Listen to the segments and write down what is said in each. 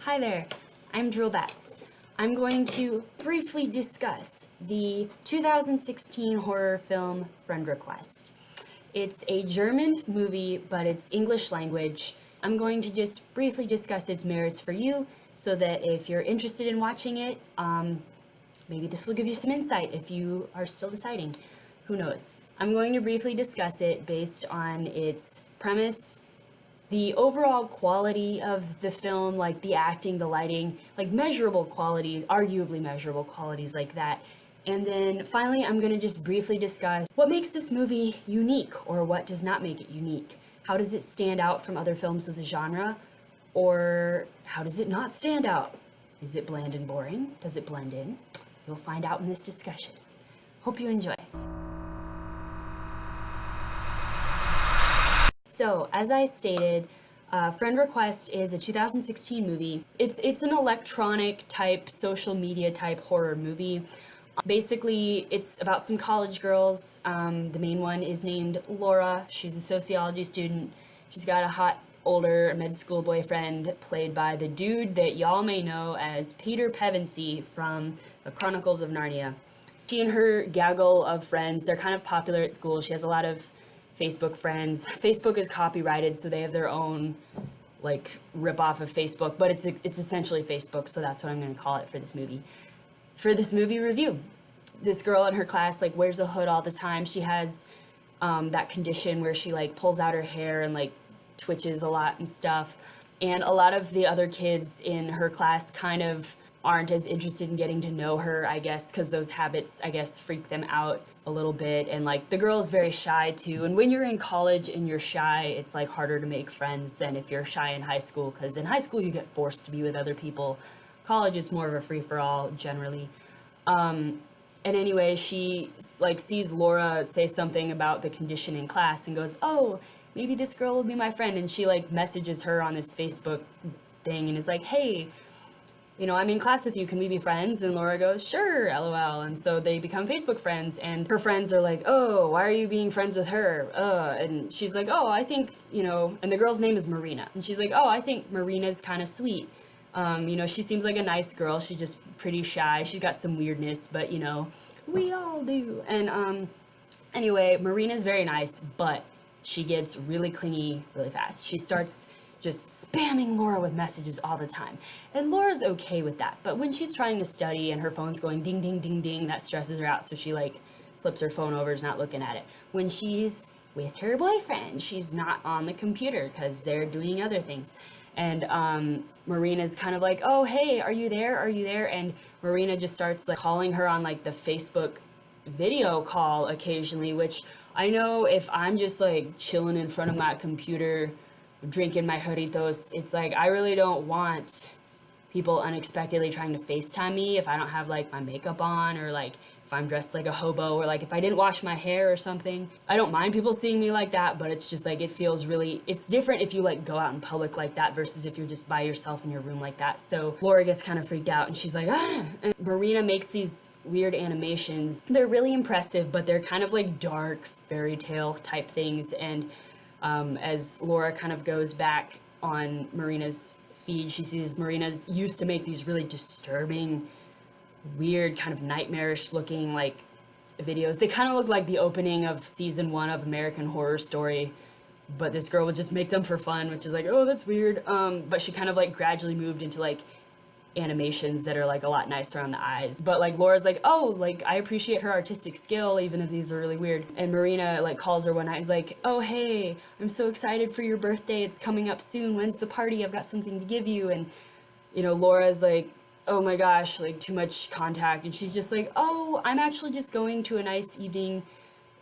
Hi there, I'm Droolbatz. I'm going to briefly discuss the 2016 horror film Friend Request. It's a German movie, but it's English language. I'm going to just briefly discuss its merits for you so that if you're interested in watching it, maybe this will give you some insight if you are still deciding. Who knows? I'm going to briefly discuss it based on its premise, the overall quality of the film, like the acting, the lighting, like measurable qualities, arguably measurable qualities like that. And then finally, I'm going to just briefly discuss what makes this movie unique or what does not make it unique. How does it stand out from other films of the genre? Or how does it not stand out? Is it bland and boring? Does it blend in? You'll find out in this discussion. Hope you enjoy. So, as I stated, Friend Request is a 2016 movie. It's an electronic type, social media type horror movie. Basically, it's about some college girls. The main one is named Laura. She's a sociology student. She's got a hot, older med school boyfriend played by the dude that y'all may know as Peter Pevensey from The Chronicles of Narnia. She and her gaggle of friends, they're kind of popular at school. She has a lot of Facebook friends. Facebook is copyrighted, so they have their own like rip-off of Facebook, but it's essentially Facebook, so that's what I'm going to call it for this movie. For this movie review, this girl in her class like wears a hood all the time. She has that condition where she like pulls out her hair and like twitches a lot and stuff. And a lot of the other kids in her class kind of aren't as interested in getting to know her, I guess, because those habits, I guess, freak them out a little bit. And like the girl is very shy too. And when you're in college and you're shy, it's like harder to make friends than if you're shy in high school, because in high school you get forced to be with other people. College is more of a free-for-all generally. And anyway, she like sees Laura say something about the condition in class and goes, oh, maybe this girl will be my friend. And she like messages her on this Facebook thing and is like, hey, you know, I'm in class with you, can we be friends? And Laura goes, sure, LOL. And so they become Facebook friends, and her friends are like, oh, why are you being friends with her? And she's like, oh, I think, you know, and the girl's name is Marina. And she's like, oh, I think Marina's kind of sweet. You know, she seems like a nice girl. She's just pretty shy. She's got some weirdness, but, you know, we all do. And anyway, Marina's very nice, but she gets really clingy really fast. She starts just spamming Laura with messages all the time. And Laura's okay with that, but when she's trying to study and her phone's going ding, ding, ding, ding, that stresses her out, so she like flips her phone over, is not looking at it. When she's with her boyfriend, she's not on the computer because they're doing other things. And Marina's kind of like, oh, hey, are you there? Are you there? And Marina just starts like calling her on like the Facebook video call occasionally, which I know if I'm just like chilling in front of my computer drinking my Jarritos, it's like I really don't want people unexpectedly trying to FaceTime me if I don't have like my makeup on, or like if I'm dressed like a hobo, or like if I didn't wash my hair or something. I don't mind people seeing me like that, but it's just like it feels really, it's different if you like go out in public like that versus if you're just by yourself in your room like that. So Laura gets kind of freaked out and she's like, ah. And Marina makes these weird animations. They're really impressive, but they're kind of like dark fairy tale type things. And as Laura kind of goes back on Marina's feed, she sees Marina's used to make these really disturbing, weird, kind of nightmarish looking like videos. They kind of look like the opening of season 1 of American Horror Story, but this girl would just make them for fun, which is like, oh, that's weird. But she kind of like gradually moved into like animations that are like a lot nicer on the eyes. But like Laura's like, oh, like I appreciate her artistic skill even if these are really weird. And Marina like calls her one night, is like, oh, hey, I'm so excited for your birthday, it's coming up soon, when's the party, I've got something to give you. And you know, Laura's like, oh my gosh, like too much contact. And she's just like, oh, I'm actually just going to a nice evening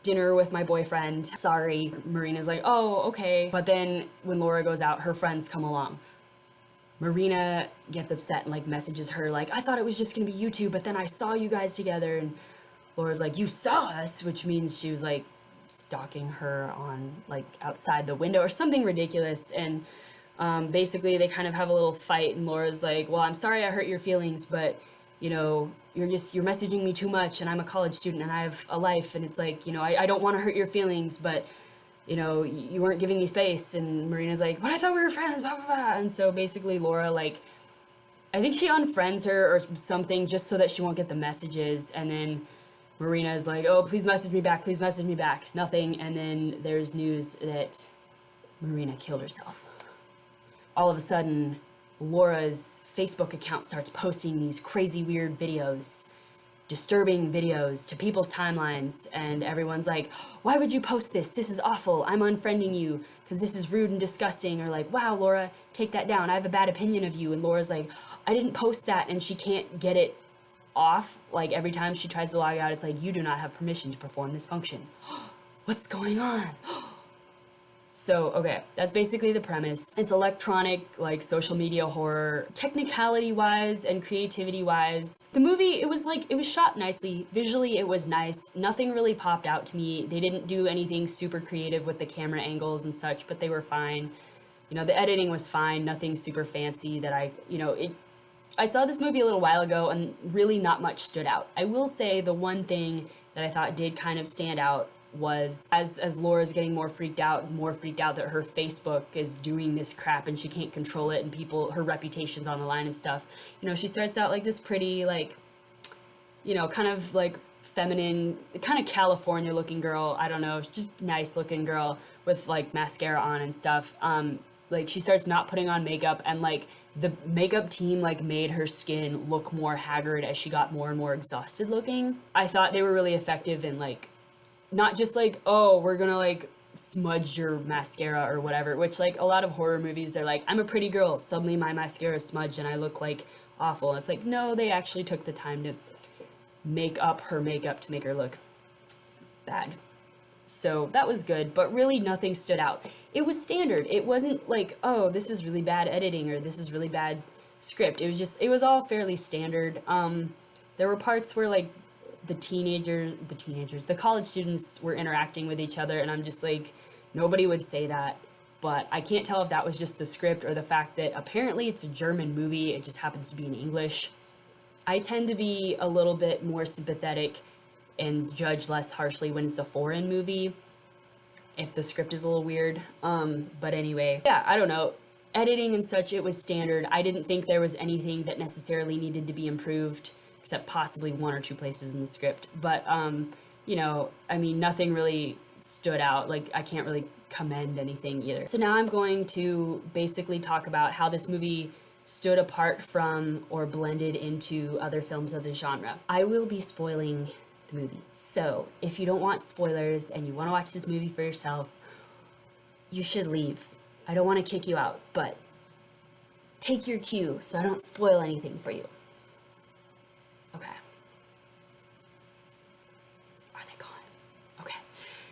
dinner with my boyfriend, sorry. Marina's like, oh, okay. But then when Laura goes out, her friends come along. Marina gets upset and like messages her like, I thought it was just gonna be you two, but then I saw you guys together. And Laura's like, you saw us, which means she was like stalking her on like outside the window or something ridiculous. And basically they kind of have a little fight, and Laura's like, well, I'm sorry I hurt your feelings, but you know, you're messaging me too much, and I'm a college student and I have a life, and it's like, you know, I don't want to hurt your feelings, but you know, you weren't giving me space. And Marina's like, but I thought we were friends, blah, blah, blah. And so basically Laura like I think she unfriends her or something just so that she won't get the messages, and then Marina is like, oh, please message me back, please message me back. Nothing, and then there's news that Marina killed herself. All of a sudden, Laura's Facebook account starts posting these crazy weird videos, disturbing videos to people's timelines, and everyone's like, why would you post this? This is awful. I'm unfriending you because this is rude and disgusting. Or like, wow, Laura, take that down. I have a bad opinion of you. And Laura's like, I didn't post that, and she can't get it off. Like every time she tries to log out, it's like, you do not have permission to perform this function. What's going on? So, okay, that's basically the premise. It's electronic, like, social media horror. Technicality-wise and creativity-wise, the movie, it was shot nicely. Visually, it was nice. Nothing really popped out to me. They didn't do anything super creative with the camera angles and such, but they were fine. You know, the editing was fine. Nothing super fancy that I saw this movie a little while ago, and really not much stood out. I will say the one thing that I thought did kind of stand out was as Laura's getting more freaked out that her Facebook is doing this crap and she can't control it, and her reputation's on the line and stuff. You know, she starts out like this pretty, like, you know, kind of like feminine, kind of California looking girl. I don't know, just nice looking girl with like mascara on and stuff. Like she starts not putting on makeup, and like the makeup team like made her skin look more haggard as she got more and more exhausted looking. I thought they were really effective in like, not just like, oh, we're gonna like smudge your mascara or whatever, which like a lot of horror movies, they're like, I'm a pretty girl, suddenly my mascara is smudged and I look like awful. And it's like, no, they actually took the time to make up her makeup to make her look bad. So that was good, but really nothing stood out. It was standard. It wasn't like, oh, this is really bad editing or this is really bad script. It was all fairly standard. There were parts where like the college students were interacting with each other, and I'm just like, nobody would say that. But I can't tell if that was just the script or the fact that apparently it's a German movie, it just happens to be in English. I tend to be a little bit more sympathetic and judge less harshly when it's a foreign movie, if the script is a little weird. But anyway, yeah, I don't know. Editing and such, it was standard. I didn't think there was anything that necessarily needed to be improved, except possibly one or two places in the script. But, you know, I mean, nothing really stood out. Like, I can't really commend anything either. So now I'm going to basically talk about how this movie stood apart from or blended into other films of the genre. I will be spoiling the movie. So if you don't want spoilers and you want to watch this movie for yourself, you should leave. I don't want to kick you out, but take your cue so I don't spoil anything for you. Okay. Are they gone? Okay.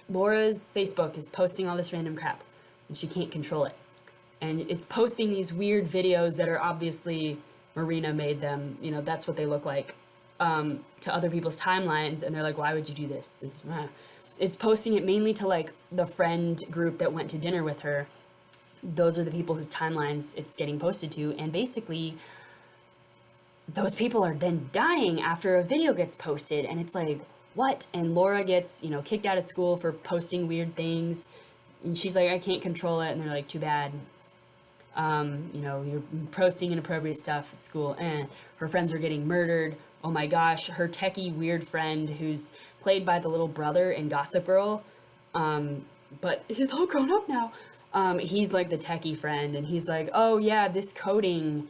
Laura's Facebook is posting all this random crap, and she can't control it. And it's posting these weird videos that are obviously Marina made them, you know, that's what they look like, to other people's timelines, and they're like, why would you do this? It's posting it mainly to like the friend group that went to dinner with her. Those are the people whose timelines it's getting posted to, and basically those people are then dying after a video gets posted, and it's like, what? And Laura gets, you know, kicked out of school for posting weird things, and she's like, I can't control it, and they're like, too bad. You know, you're posting inappropriate stuff at school, and her friends are getting murdered. Oh my gosh, her techie weird friend who's played by the little brother in Gossip Girl, but he's all grown up now. He's like the techie friend, and he's like, oh yeah, this coding,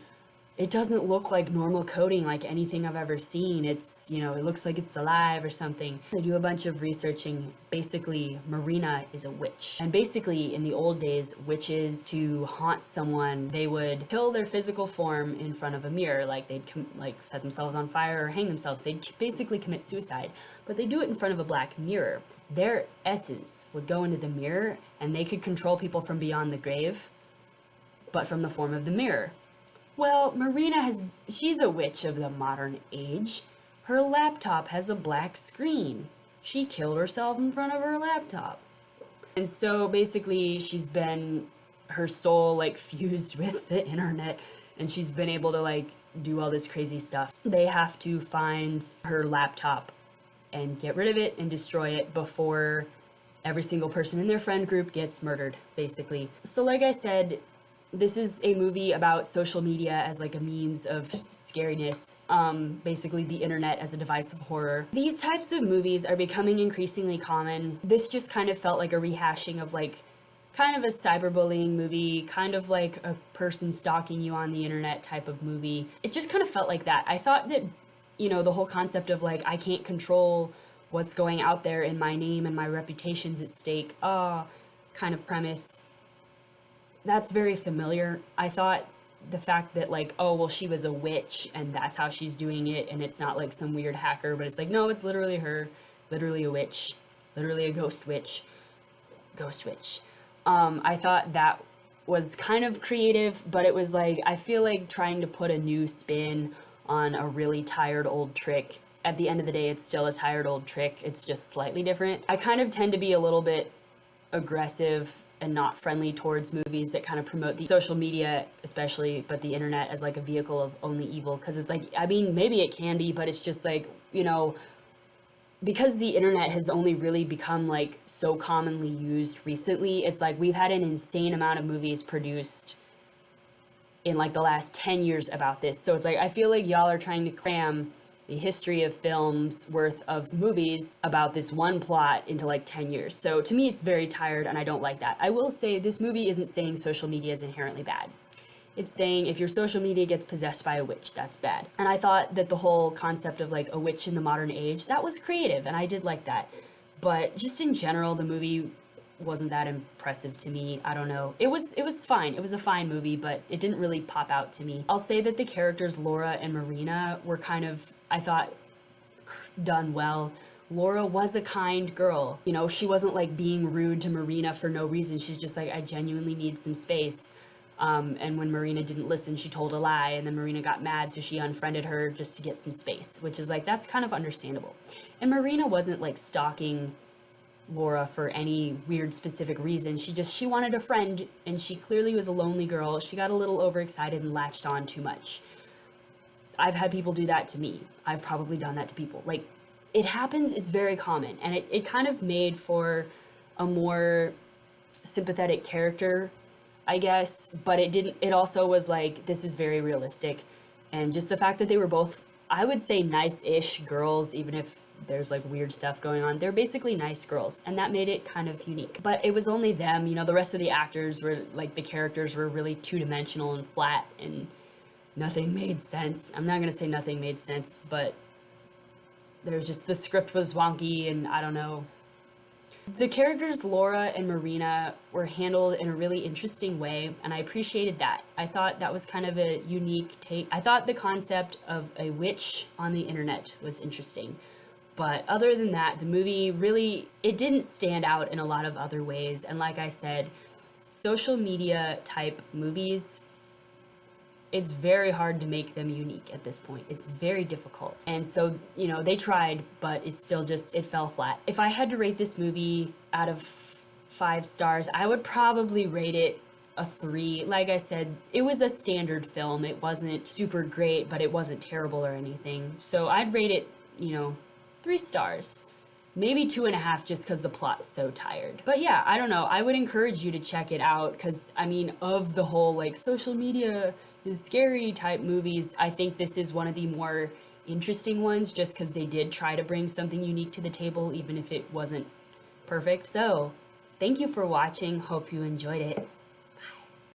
it doesn't look like normal coding like anything I've ever seen. It's, you know, it looks like it's alive or something. They do a bunch of researching. Basically, Marina is a witch. And basically, in the old days, witches, to haunt someone, they would kill their physical form in front of a mirror. Like, they'd set themselves on fire or hang themselves. They'd basically commit suicide. But they do it in front of a black mirror. Their essence would go into the mirror, and they could control people from beyond the grave, but from the form of the mirror. Well, Marina she's a witch of the modern age. Her laptop has a black screen. She killed herself in front of her laptop. And so basically her soul like fused with the internet, and she's been able to like do all this crazy stuff. They have to find her laptop and get rid of it and destroy it before every single person in their friend group gets murdered, basically. So like I said, This is a movie about social media as like a means of scariness, basically the internet as a device of horror. These types of movies are becoming increasingly common. This just kind of felt like a rehashing of like kind of a cyberbullying movie, kind of like a person stalking you on the internet type of movie. It just kind of felt like that. I thought that, you know, the whole concept of like, I can't control what's going out there and my name and my reputation's at stake, kind of premise, that's very familiar. I thought the fact that like, oh, well, she was a witch and that's how she's doing it, and it's not like some weird hacker, but it's like, no, it's literally her, literally a witch, literally a ghost witch. I thought that was kind of creative, but it was like, I feel like trying to put a new spin on a really tired old trick. At the end of the day, it's still a tired old trick. It's just slightly different. I kind of tend to be a little bit aggressive and not friendly towards movies that kind of promote the social media, especially, but the internet as like a vehicle of only evil. Because it's like, I mean, maybe it can be, but it's just like, you know, because the internet has only really become like so commonly used recently, it's like we've had an insane amount of movies produced in like the last 10 years about this. So it's like, I feel like y'all are trying to cram the history of films worth of movies about this one plot into like 10 years. So to me, it's very tired and I don't like that. I will say this movie isn't saying social media is inherently bad. It's saying if your social media gets possessed by a witch, that's bad. And I thought that the whole concept of like a witch in the modern age, that was creative and I did like that. But just in general, the movie wasn't that impressive to me. I don't know. It was fine. It was a fine movie, but it didn't really pop out to me. I'll say that the characters Laura and Marina were kind of, I thought, done well. Laura was a kind girl. You know, she wasn't like being rude to Marina for no reason. She's just like, I genuinely need some space. And when Marina didn't listen, she told a lie, and then Marina got mad, so she unfriended her just to get some space, which is like, that's kind of understandable. And Marina wasn't like stalking Laura for any weird specific reason. She wanted a friend, and she clearly was a lonely girl. She got a little overexcited and latched on too much. I've had people do that to me. I've probably done that to people. Like, it happens, it's very common, and it kind of made for a more sympathetic character, I guess, but it also was like, this is very realistic. And just the fact that they were both, I would say, nice-ish girls, even if there's like weird stuff going on, they're basically nice girls, and that made it kind of unique. But it was only them, you know, the rest of the actors were, like, the characters were really two-dimensional and flat, and nothing made sense. I'm not gonna say nothing made sense, but there was just, the script was wonky, and I don't know. The characters Laura and Marina were handled in a really interesting way, and I appreciated that. I thought that was kind of a unique take. I thought the concept of a witch on the internet was interesting. But other than that, the movie really, it didn't stand out in a lot of other ways. And like I said, social media type movies, it's very hard to make them unique at this point. It's very difficult. And so, you know, they tried, but it's still just, it fell flat. If I had to rate this movie out of 5 stars, I would probably rate it a 3. Like I said, it was a standard film. It wasn't super great, but it wasn't terrible or anything. So I'd rate it, you know, 3 stars. Maybe 2.5 just because the plot's so tired. But yeah, I don't know. I would encourage you to check it out because, I mean, of the whole like social media is scary type movies, I think this is one of the more interesting ones just because they did try to bring something unique to the table even if it wasn't perfect. So, thank you for watching. Hope you enjoyed it.